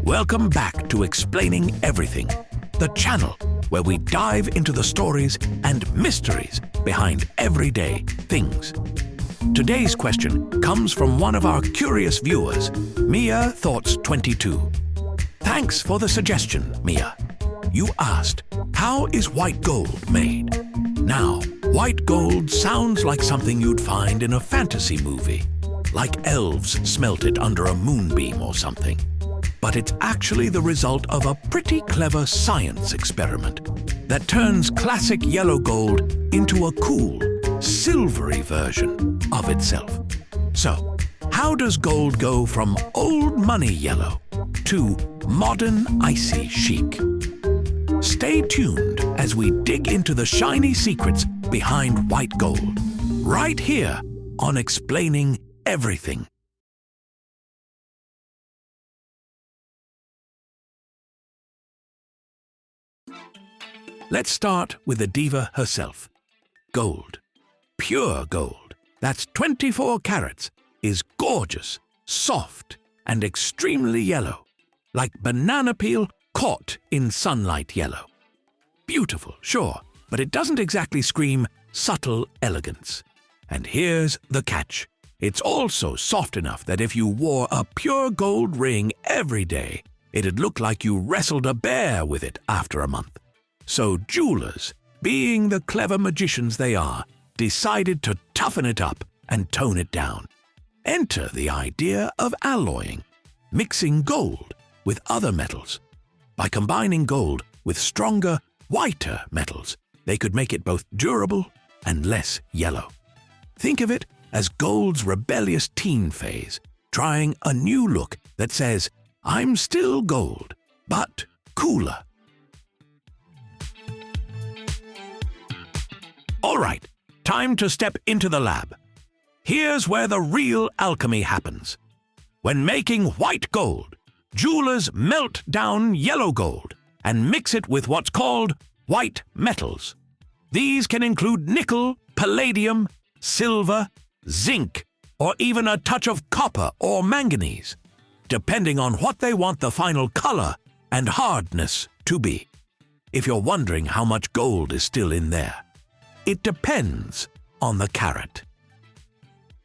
Welcome back to Explaining Everything, the channel where we dive into the stories and mysteries behind everyday things. Today's question comes from one of our curious viewers, Mia Thoughts 22. Thanks for the suggestion, Mia. You asked, how is white gold made? Now, white gold sounds like something you'd find in a fantasy movie, like elves smelt it under a moonbeam or something. But it's actually the result of a pretty clever science experiment that turns classic yellow gold into a cool, silvery version of itself. So, how does gold go from old money yellow to modern icy chic? Stay tuned as we dig into the shiny secrets behind white gold, right here on Explaining Everything. Let's start with the diva herself. Gold. Pure gold. That's 24 carats, is gorgeous, soft, and extremely yellow, like banana peel caught in sunlight yellow. Beautiful, sure, but it doesn't exactly scream subtle elegance. And here's the catch. It's also soft enough that if you wore a pure gold ring every day, it'd look like you wrestled a bear with it after a month. So jewelers, being the clever magicians they are, decided to toughen it up and tone it down. Enter the idea of alloying, mixing gold with other metals. By combining gold with stronger, whiter metals, they could make it both durable and less yellow. Think of it as gold's rebellious teen phase, trying a new look that says, I'm still gold, but cooler. All right, time to step into the lab. Here's where the real alchemy happens. When making white gold, jewelers melt down yellow gold and mix it with what's called white metals. These can include nickel, palladium, silver, zinc, or even a touch of copper or manganese, depending on what they want the final color and hardness to be. If you're wondering how much gold is still in there, it depends on the carat.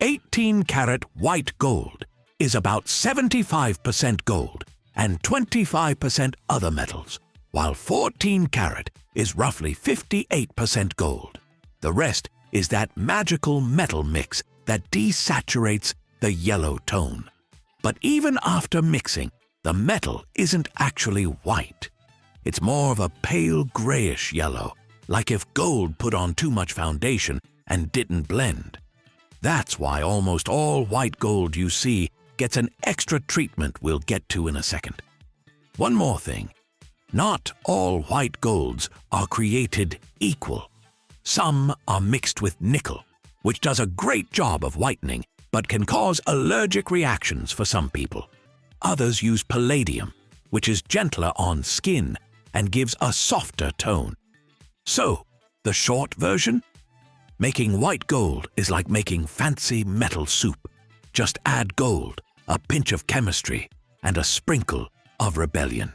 18-carat white gold is about 75% gold and 25% other metals, while 14-carat is roughly 58% gold. The rest is that magical metal mix that desaturates the yellow tone. But even after mixing, the metal isn't actually white. It's more of a pale grayish yellow, like if gold put on too much foundation and didn't blend. That's why almost all white gold you see gets an extra treatment we'll get to in a second. One more thing. Not all white golds are created equal. Some are mixed with nickel, which does a great job of whitening, but can cause allergic reactions for some people. Others use palladium, which is gentler on skin and gives a softer tone. So, the short version? Making white gold is like making fancy metal soup. Just add gold, a pinch of chemistry, and a sprinkle of rebellion.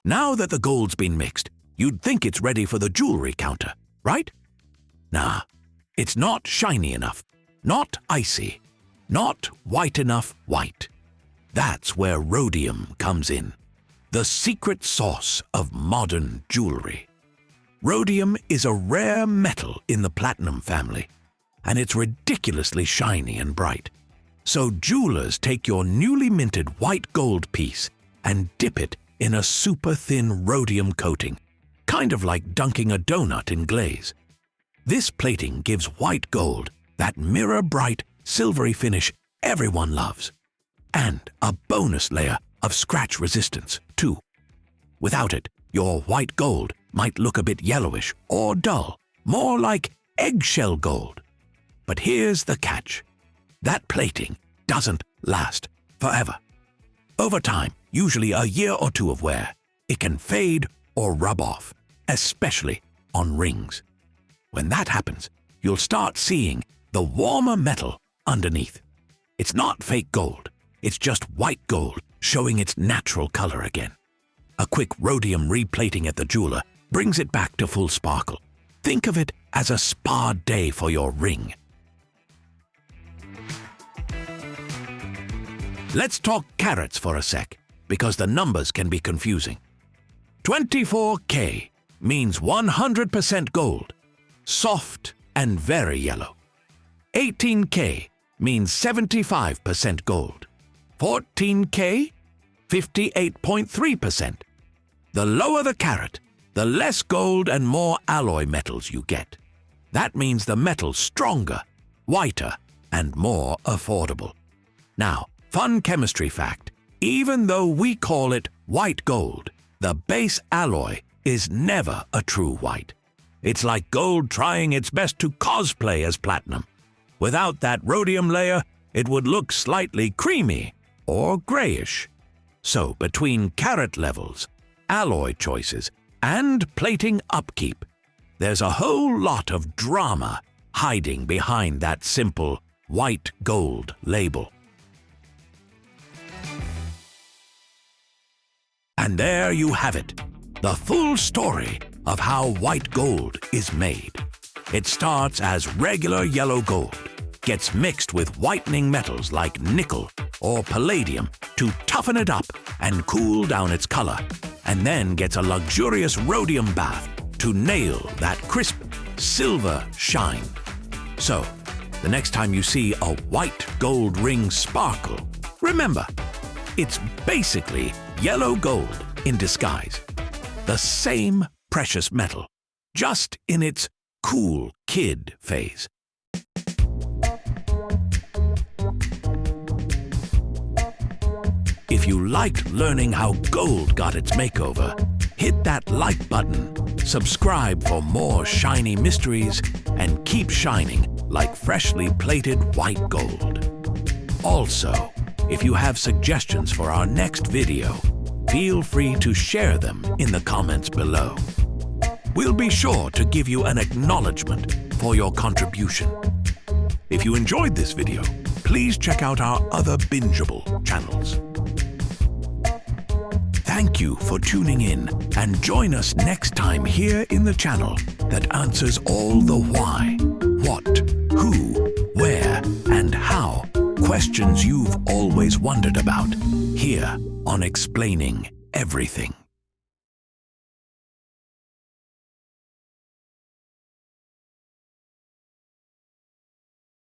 Now that the gold's been mixed, you'd think it's ready for the jewelry counter, right? Nah, it's not shiny enough, not icy, not white enough white. That's where rhodium comes in. The secret sauce of modern jewelry. Rhodium is a rare metal in the platinum family, and it's ridiculously shiny and bright. So jewelers take your newly minted white gold piece and dip it in a super thin rhodium coating, kind of like dunking a donut in glaze. This plating gives white gold that mirror-bright, silvery finish everyone loves, and a bonus layer of scratch resistance, too. Without it, your white gold might look a bit yellowish or dull, more like eggshell gold. But here's the catch. That plating doesn't last forever. Over time, usually a year or two of wear, it can fade or rub off, especially on rings. When that happens, you'll start seeing the warmer metal underneath. It's not fake gold. It's just white gold showing its natural color again. A quick rhodium replating at the jeweler brings it back to full sparkle. Think of it as a spa day for your ring. Let's talk carats for a sec, because the numbers can be confusing. 24K means 100% gold, soft and very yellow. 18K means 75% gold. 14K, 58.3%. The lower the carat, the less gold and more alloy metals you get. That means the metal's stronger, whiter, and more affordable. Now, fun chemistry fact. Even though we call it white gold, the base alloy is never a true white. It's like gold trying its best to cosplay as platinum. Without that rhodium layer, it would look slightly creamy or grayish. So between carat levels, alloy choices, and plating upkeep, there's a whole lot of drama hiding behind that simple white gold label. And there you have it, the full story of how white gold is made. It starts as regular yellow gold, gets mixed with whitening metals like nickel or palladium to toughen it up and cool down its color, and then gets a luxurious rhodium bath to nail that crisp silver shine. So, the next time you see a white gold ring sparkle, remember, it's basically yellow gold in disguise. The same precious metal, just in its cool kid phase. If you liked learning how gold got its makeover, hit that like button, subscribe for more shiny mysteries, and keep shining like freshly plated white gold. Also, if you have suggestions for our next video, feel free to share them in the comments below. We'll be sure to give you an acknowledgement for your contribution. If you enjoyed this video, please check out our other bingeable channels. Thank you for tuning in, and join us next time here in the channel that answers all the why, what, who, where, and how questions you've always wondered about, here on Explaining Everything.